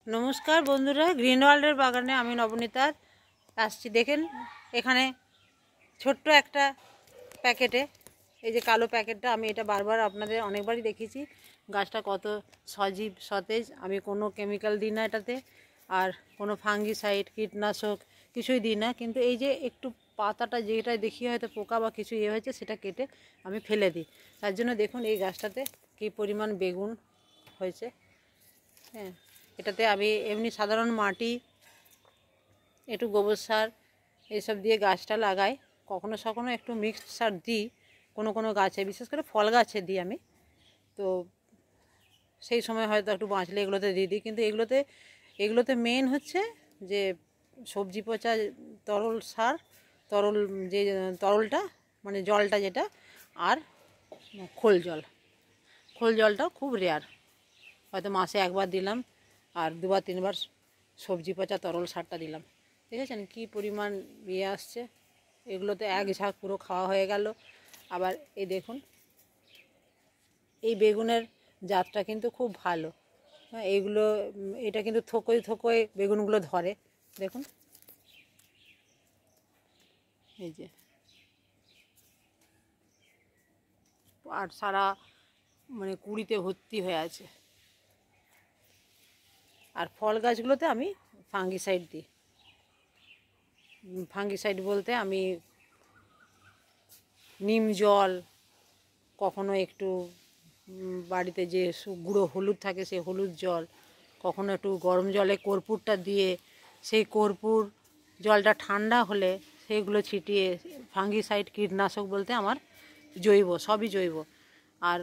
নমস্কার বন্ধুরা, গ্রিন ওয়ার্ল্ডের বাগানে আমি নবনীতা আসছি। দেখেন এখানে ছোট্ট একটা প্যাকেটে, এই যে কালো প্যাকেটটা, আমি এটা বারবার আপনাদের অনেকবারই দেখিয়েছি। গাছটা কত সজীব সতেজ, আমি কোনো কেমিক্যাল দিই না এটাতে, আর কোনো ফাঙ্গিসাইড কীটনাশক কিছুই দিই না। কিন্তু এই যে একটু পাতাটা যেটা দেখি হয়তো পোকা বা কিছু হয়েছে, সেটা কেটে আমি ফেলে দিই। তার জন্য দেখুন এই গাছটাতে কী পরিমাণ বেগুন হয়েছে। হ্যাঁ, এটাতে আমি এমনি সাধারণ মাটি, একটু গোবর সার এইসব দিয়ে গাছটা লাগাই। কখনো সখনো একটু মিক্সড সার দিই কোনো কোনো গাছে, বিশেষ করে ফল গাছে দিই আমি। তো সেই সময় হয়তো একটু বাঁচলে এগুলোতে দিয়ে দিই। কিন্তু এগুলোতে মেন হচ্ছে যে সবজি পচা তরল সার, তরল যে তরলটা মানে জলটা যেটা, আর খোল জলটাও খুব রেয়ার, হয়তো মাসে একবার দিলাম, আর দুবার তিনবার সবজি পচা তরল সারটা দিলাম। দেখেছেন কী পরিমাণ আসছে। এগুলোতে এক ঝাঁক পুরো খাওয়া হয়ে গেল। আবার এই দেখুন, এই বেগুনের জাতটা কিন্তু খুব ভালো। হ্যাঁ, এটা কিন্তু থোকোয় থোকোয় বেগুনগুলো ধরে। দেখুন এই যে, আর সারা মানে কুঁড়িতে ভর্তি হয়ে আছে। আর ফল গাছগুলোতে আমি ফাঙ্গিসাইড দিই। ফাঙ্গিসাইড বলতে আমি নিম জল, কখনো একটু বাড়িতে যে গুঁড়ো হলুদ থাকে সেই হলুদ জল, কখনো একটু গরম জলে কর্পূরটা দিয়ে, সেই কর্পূর জলটা ঠান্ডা হলে সেইগুলো ছিটিয়ে, ফাঙ্গিসাইড কীটনাশক বলতে আমার জৈব, সবই জৈব। আর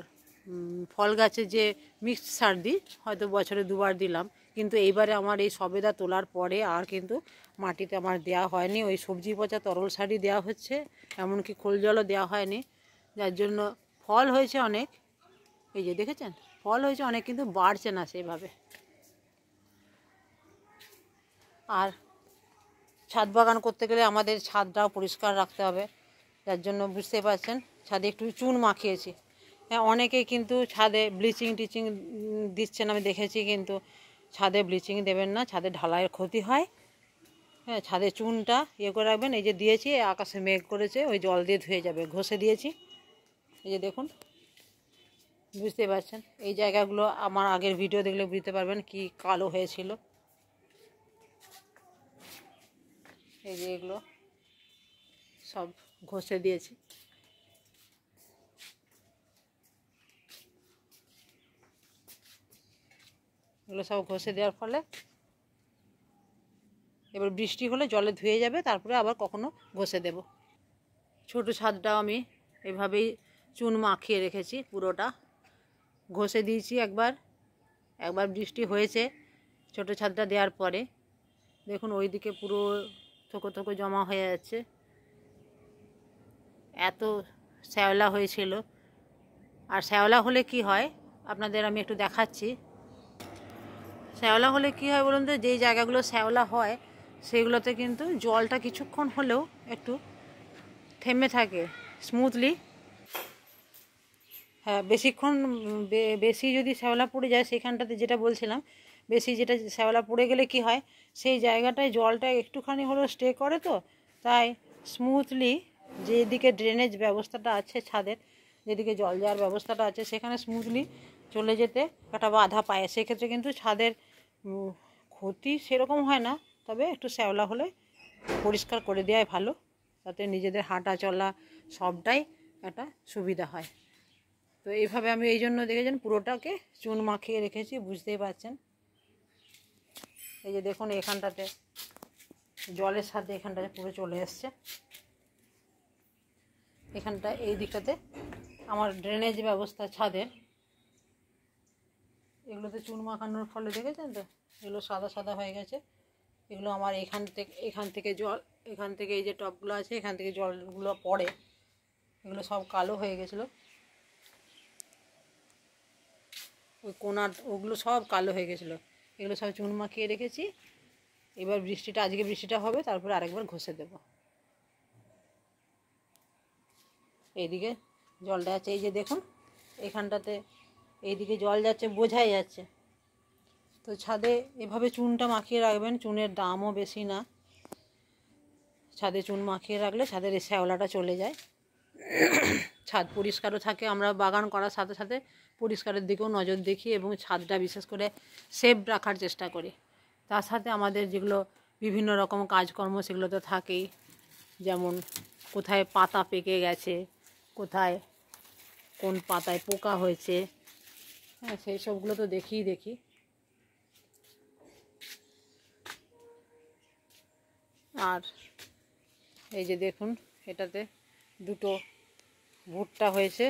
ফল গাছে যে মিক্সড সার দিই, হয়তো বছরে দুবার দিলাম। কিন্তু এইবারে আমার এই সবেদা তোলার পরে আর কিন্তু মাটিতে আমার দেওয়া হয়নি, ওই সবজি পচা তরল সারই দেওয়া হচ্ছে, এমনকি খোল জলও দেওয়া হয়নি। যার জন্য ফল হয়েছে অনেক, এই যে দেখেছেন ফল হয়েছে অনেক, কিন্তু বাড়ছে না সেভাবে। আর ছাদ বাগান করতে গেলে আমাদের ছাদটাও পরিষ্কার রাখতে হবে। যার জন্য বুঝতে পারছেন ছাদে একটু চুন মাখিয়েছি। হ্যাঁ, অনেকেই কিন্তু ছাদে ব্লিচিং টিচিং দিচ্ছেন, আমি দেখেছি। কিন্তু ছাদে ব্লিচিং দেবেন না, ছাদে ঢালাইয়ের ক্ষতি হয়। হ্যাঁ, ছাদে চুনটা করে রাখবেন। এই যে দিয়েছি, আকাশে মেঘ করেছে, ওই জল দিয়ে ধুয়ে যাবে, ঘষে দিয়েছি। এই যে দেখুন, বুঝতে পারছেন এই জায়গাগুলো আমার আগের ভিডিও দেখলে বুঝতে পারবেন কি কালো হয়েছিল। এই যে এগুলো সব ঘষে দিয়েছি। এগুলো সব ঘষে দেওয়ার ফলে এবার বৃষ্টি হলে জলে ধুয়ে যাবে, তারপরে আবার কখনো ঘষে দেব। ছোটো ছাদটাও আমি এভাবেই চুন মাখিয়ে রেখেছি, পুরোটা ঘষে দিয়েছি। একবার বৃষ্টি হয়েছে ছোটো ছাদটা দেওয়ার পরে। দেখুন ওইদিকে পুরো থোকো থোকো জমা হয়ে যাচ্ছে, এত শ্যাওলা হয়েছিল। আর শ্যাওলা হলে কি হয় আপনাদের আমি একটু দেখাচ্ছি। শ্যাওলা হলে কি হয় বলুন তো, যেই জায়গাগুলো শ্যাওলা হয় সেগুলোতে কিন্তু জলটা কিছুক্ষণ হলেও একটু থেমে থাকে স্মুথলি। হ্যাঁ, বেশিক্ষণ বেশি যদি শ্যাওলা পড়ে যায় সেখানটাতে, যেটা বলছিলাম, বেশি যেটা শ্যাওলা পড়ে গেলে কি হয়, সেই জায়গাটায় জলটা একটুখানি হলেও স্টে করে, তো তাই স্মুথলি যেদিকে ড্রেনেজ ব্যবস্থাটা আছে ছাদের, যেদিকে জল যাওয়ার ব্যবস্থাটা আছে, সেখানে স্মুথলি চলে যেতে একটা বাধা পায়। সেক্ষেত্রে কিন্তু ছাদের ক্ষতি সেরকম হয় না, তবে একটু শ্যাওলা হলে পরিষ্কার করে দেওয়াই ভালো, তাতে নিজেদের হাঁটা চলা সবটাই একটা সুবিধা হয়। তো এইভাবে আমি এই জন্য দেখেছেন পুরোটাকে চুন মাখিয়ে রেখেছি, বুঝতেই পারছেন। এই যে দেখুন এখানটাতে জলের সাথে এখানটাতে পুরো চলে এসছে। এখানটা এই দিকটাতে আমার ড্রেনেজ ব্যবস্থা ছাদের, এগুলোতে চুন মাখানোর ফলে দেখেছেন তো এগুলো সাদা সাদা হয়ে গেছে। এগুলো আমার এখান থেকে জল, এখান থেকে এই যে টবগুলো আছে এখান থেকে জলগুলো পড়ে, এগুলো সব কালো হয়ে গেছিলো, ওই কোনার ওগুলো সব কালো হয়ে গেছিলো। এগুলো সব চুন মাখিয়ে রেখেছি। এবার আজকে বৃষ্টিটা হবে, তারপরে আরেকবার ঘষে দেব। এইদিকে জলটা যাচ্ছে, এই যে দেখুন এখানটাতে এইদিকে জল যাচ্ছে, বোঝাই যাচ্ছে। তো ছাদে এভাবে চুনটা মাখিয়ে রাখবেন, চুনের দামও বেশি না। ছাদে চুন মাখিয়ে রাখলে ছাদের এই শ্যাওলাটা চলে যায়, ছাদ পরিষ্কারও থাকে। আমরা বাগান করার সাথে সাথে পরিষ্কারের দিকেও নজর দেখি এবং ছাদটা বিশেষ করে সেফ রাখার চেষ্টা করি। তার সাথে আমাদের যেগুলো বিভিন্ন রকম কাজকর্ম সেগুলো তো থাকেই, যেমন কোথায় পাতা পেকে গেছে, কোথায় কোন পাতায় পোকা হয়েছে, হ্যাঁ সেই সবগুলো তো দেখি। আর এই যে দেখুন, এটাতে দুটো ভুট্টা হয়েছে।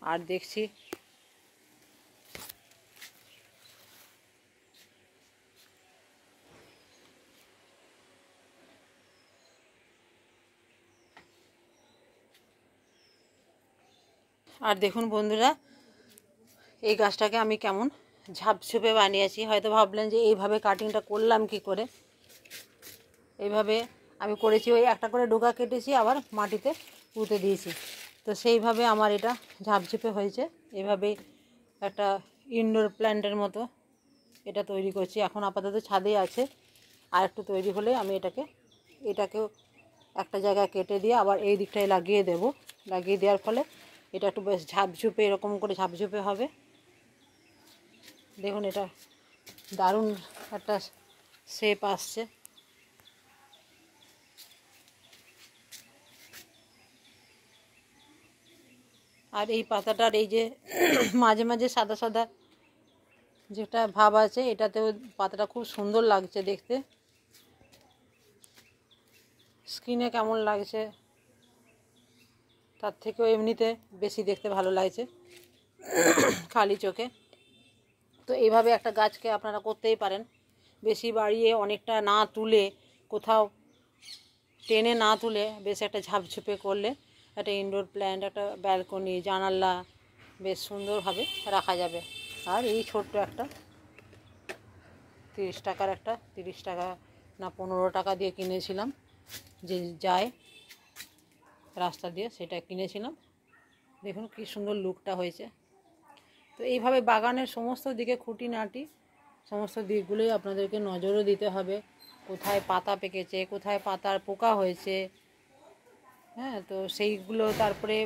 আর দেখছি আর দেখুন বন্ধুরা, এই গাছটাকে আমি কেমন ঝাপঝুপে বানিয়েছি। হয়তো ভাবলেন যে এইভাবে কাটিংটা করলাম কি করে। এইভাবে আমি করেছি, ওই একটা করে ডোকা কেটেছি, আবার মাটিতে পুঁতে দিয়েছি। তো সেইভাবে আমার এটা ঝাপঝুপে হয়েছে। এভাবেই একটা ইনডোর প্ল্যান্টের মতো এটা তৈরি করছি। এখন আপাতত ছাদেই আছে, আর একটু তৈরি হলে আমি এটাকেও একটা জায়গায় কেটে দিয়ে আবার এই দিকটায় লাগিয়ে দেব। লাগিয়ে দেওয়ার ফলে এটা একটু বেশ ঝাপঝুপে, এরকম করে ঝাপঝুপে হবে। দেখুন এটা দারুণ একটা শেপ আসছে। আর এই পাতাটার এই যে মাঝে মাঝে সাদা সাদা যেটা ভাব আছে, এটাতেও পাতাটা খুব সুন্দর লাগছে দেখতে। স্কিনে কেমন লাগছে তার থেকেও এমনিতে বেশি দেখতে ভালো লাগছে খালি চোখে। তো এইভাবে একটা গাছকে আপনারা করতেই পারেন, বেশি বাড়িয়ে অনেকটা না তুলে, কোথাও টেনে না তুলে, বেশ একটা ঝাপঝুপে করলে একটা ইনডোর প্ল্যান্ট, একটা ব্যালকনি, জানালা বেশ সুন্দরভাবে রাখা যাবে। আর এই ছোট্ট একটা 30 টাকার একটা, 30 টাকা না 15 টাকা দিয়ে কিনেছিলাম, যে যায় রাস্তা দিয়ে, সেটা কিনেছিলাম। দেখুন কি সুন্দর লুকটা হয়েছে। তো এইভাবে বাগানের সমস্ত দিকে খুঁটিনাটি সমস্ত দিকগুলোই আপনাদেরকে নজরও দিতে হবে। কোথায় পাতা পেকেছে, কোথায় পাতার পোকা হয়েছে, হ্যাঁ, তো সেইগুলো, তারপরে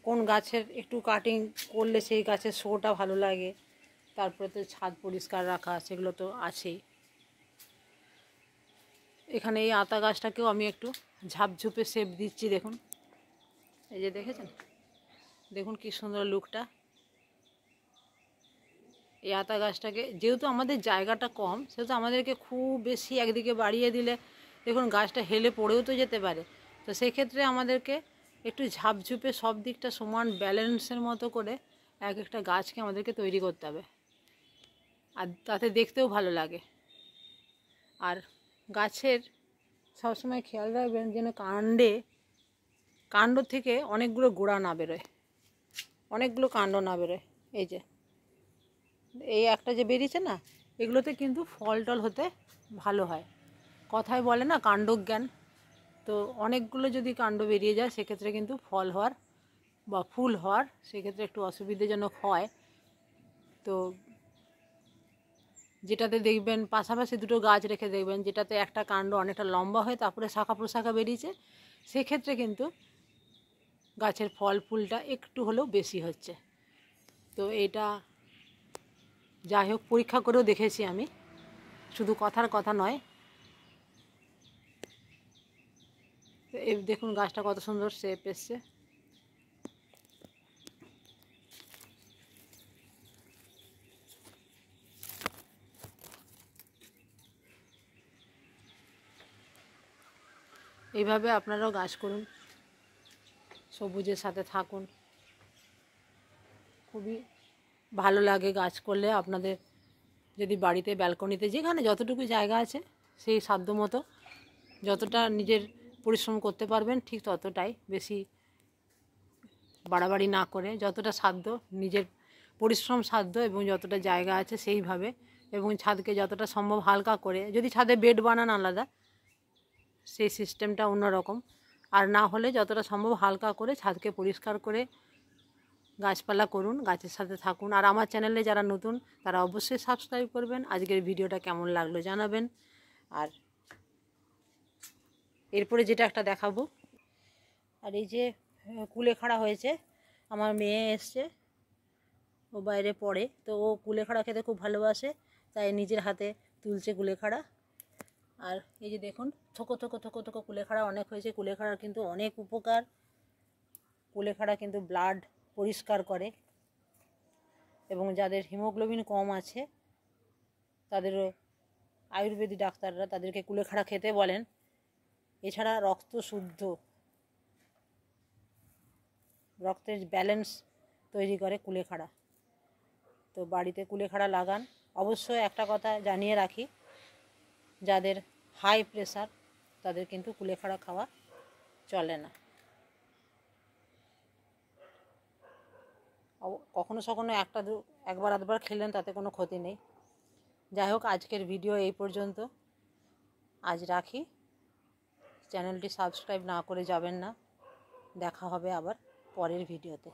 কোন গাছের একটু কাটিং করলে সেই গাছের শোটা ভালো লাগে, তারপরে তো ছাদ পরিষ্কার রাখা, সেগুলো তো আছেই। এখানে এই আতা গাছটাকেও আমি একটু ঝাপঝুপে শেপ দিচ্ছি। দেখুন, এই যে দেখেছেন, দেখুন কি সুন্দর লুকটা। এই আতা গাছটাকে, যেহেতু আমাদের জায়গাটা কম, সেহেতু আমাদেরকে খুব বেশি একদিকে বাড়িয়ে দিলে দেখুন গাছটা হেলে পড়েও তো যেতে পারে। তো সেক্ষেত্রে আমাদেরকে একটু ঝাপঝুপে সব দিকটা সমান ব্যালেন্সের মতো করে এক একটা গাছকে আমাদেরকে তৈরি করতে হবে, আর তাতে দেখতেও ভালো লাগে। আর গাছের সবসময় খেয়াল রাখবেন যেন কাণ্ড থেকে অনেকগুলো গোড়া না বেরোয়, অনেকগুলো কাণ্ড না বেরোয়। এই যে এই একটা যে বেরিয়েছে না, এগুলোতে কিন্তু ফল টল হতে ভালো হয়। কথায় বলে না কাণ্ডজ্ঞান, তো অনেকগুলো যদি কাণ্ড বেরিয়ে যায় সেক্ষেত্রে কিন্তু ফল হওয়ার বা ফুল হওয়ার সেক্ষেত্রে একটু অসুবিধাজনক হয়। তো যেটাতে দেখবেন পাশাপাশি দুটো গাছ রেখে দেখবেন, যেটাতে একটা কাণ্ড অনেকটা লম্বা হয়ে তারপরে শাখা প্রশাখা বেরিয়েছে, সেক্ষেত্রে কিন্তু গাছের ফল ফুলটা একটু হলেও বেশি হচ্ছে। তো এটা যাই হোক পরীক্ষা করেও দেখেছি আমি, শুধু কথার কথা নয়। এই দেখুন গাছটা কত সুন্দর শেপ এসছে। এইভাবে আপনারাও গাছ করুন, সবুজের সাথে থাকুন। খুবই ভালো লাগে গাছ করলে। আপনাদের যদি বাড়িতে ব্যালকনিতে যেখানে যতটুকু জায়গা আছে সেই সাধ্য মতো যতটা নিজের পরিশ্রম করতে পারবেন ঠিক ততটাই, বেশি বাড়াবাড়ি না করে যতটা সাধ্য নিজের পরিশ্রম সাধ্য এবং যতটা জায়গা আছে সেইভাবে, এবং ছাদকে যতটা সম্ভব হালকা করে, যদি ছাদে বেড বানান আলাদা, সেই সিস্টেমটা অন্যরকম, আর না হলে যতটা সম্ভব হালকা করে ছাদকে পরিষ্কার করে গাছপালা করুন, গাছের সাথে থাকুন। আর আমার চ্যানেলে যারা নতুন তারা অবশ্যই সাবস্ক্রাইব করবেন। আজকের ভিডিওটা কেমন লাগলো জানাবেন। আর এরপরে যেটা একটা দেখাবো, আর এই যে কুলেখাড়া হয়েছে, আমার মেয়ে এসছে, ও বাইরে পড়ে, তো ও কুলেখাড়া খেতে খুব ভালোবাসে, তাই নিজের হাতে তুলছে কুলেখাড়া। আর এই যে দেখুন থোকো থোকো থোকো থোকো কুলেখাড়া অনেক হয়েছে। কুলেখাড়ার কিন্তু অনেক উপকার। কুলেখাড়া কিন্তু ব্লাড পরিষ্কার করে, এবং যাদের হিমোগ্লোবিন কম আছে তাদেরও আয়ুর্বেদিক ডাক্তাররা তাদেরকে কুলেখাড়া খেতে বলেন। এছাড়া রক্ত শুদ্ধ, রক্তের ব্যালেন্স তৈরি করে কুলেখাড়া। তো বাড়িতে কুলেখাড়া লাগান। অবশ্যই একটা কথা জানিয়ে রাখি, যাদের হাই প্রেশার তাদের কিন্তু কুলেখাড়া খাওয়া চলে না। কখনো সখনো একবার আধবার খেলেন, তাতে কোনো ক্ষতি নেই। যাই হোক, আজকের ভিডিও এই পর্যন্ত। আজ রাখি। চ্যানেলটি সাবস্ক্রাইব না করে যাবেন না। দেখা হবে আবার পরের ভিডিওতে।